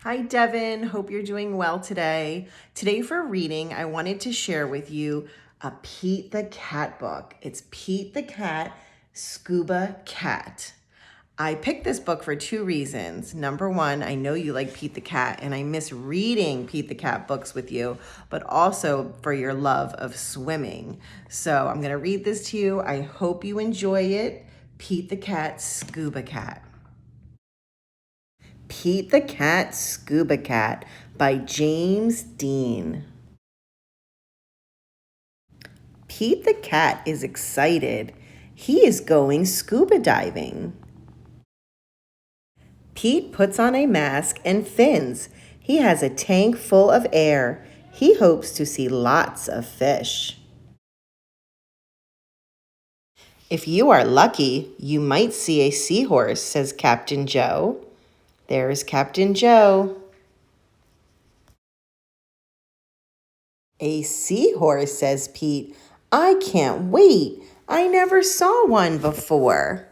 Hi, Devin. Hope you're doing well today. Today for reading, I wanted to share with you a Pete the Cat book. It's Pete the Cat, Scuba Cat. I picked this book for two reasons. Number one, I know you like Pete the Cat, and I miss reading Pete the Cat books with you, but also for your love of swimming. So I'm going to read this to you. I hope you enjoy it. Pete the Cat, Scuba Cat. Pete the Cat, Scuba Cat by James Dean. Pete the Cat is excited. He is going scuba diving. Pete puts on a mask and fins. He has a tank full of air. He hopes to see lots of fish. If you are lucky, you might see a seahorse, says Captain Joe. There's Captain Joe. A seahorse, says Pete. I can't wait. I never saw one before.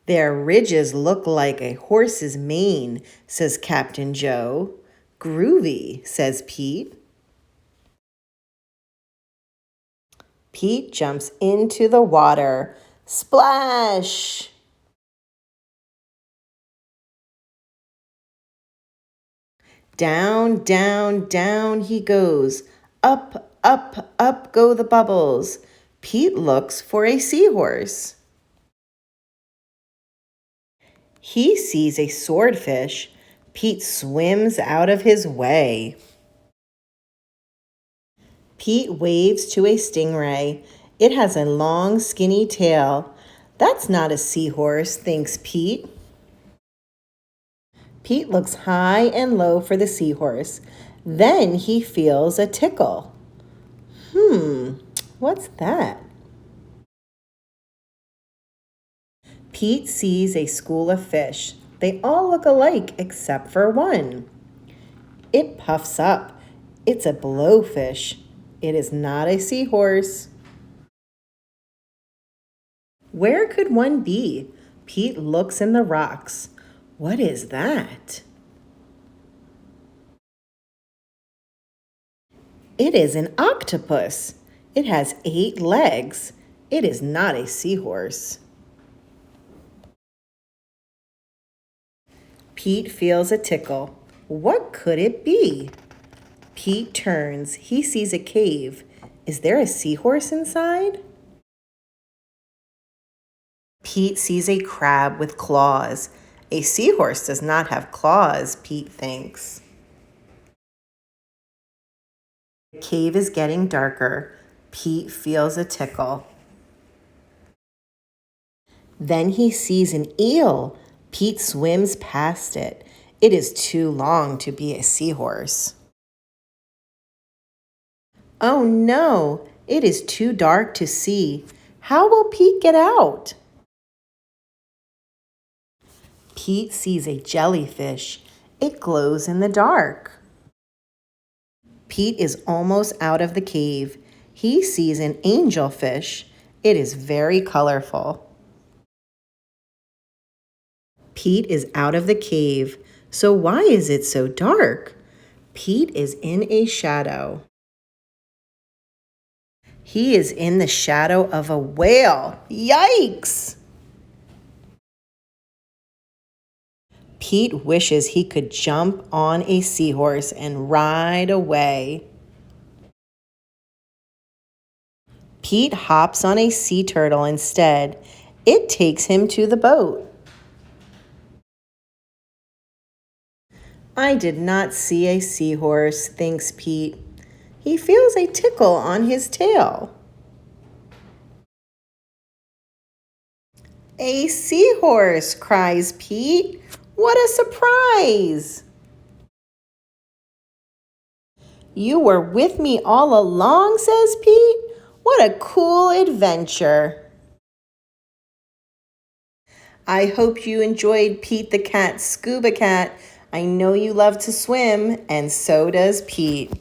Their ridges look like a horse's mane, says Captain Joe. Groovy, says Pete. Pete jumps into the water. Splash! Down, down, down he goes. Up, up, up go the bubbles. Pete looks for a seahorse. He sees a swordfish. Pete swims out of his way. Pete waves to a stingray. It has a long, skinny tail. That's not a seahorse, thinks Pete. Pete looks high and low for the seahorse. Then he feels a tickle. What's that? Pete sees a school of fish. They all look alike except for one. It puffs up. It's a blowfish. It is not a seahorse. Where could one be? Pete looks in the rocks. What is that? It is an octopus. It has 8 legs. It is not a seahorse. Pete feels a tickle. What could it be? Pete turns. He sees a cave. Is there a seahorse inside? Pete sees a crab with claws. A seahorse does not have claws, Pete thinks. The cave is getting darker. Pete feels a tickle. Then he sees an eel. Pete swims past it. It is too long to be a seahorse. Oh no, it is too dark to see. How will Pete get out? Pete sees a jellyfish. It glows in the dark. Pete is almost out of the cave. He sees an angelfish. It is very colorful. Pete is out of the cave. So why is it so dark? Pete is in a shadow. He is in the shadow of a whale. Yikes! Pete wishes he could jump on a seahorse and ride away. Pete hops on a sea turtle instead. It takes him to the boat. I did not see a seahorse, thinks Pete. He feels a tickle on his tail. A seahorse, cries Pete. What a surprise! You were with me all along, says Pete. What a cool adventure. I hope you enjoyed Pete the Cat, Scuba Cat. I know you love to swim, and so does Pete.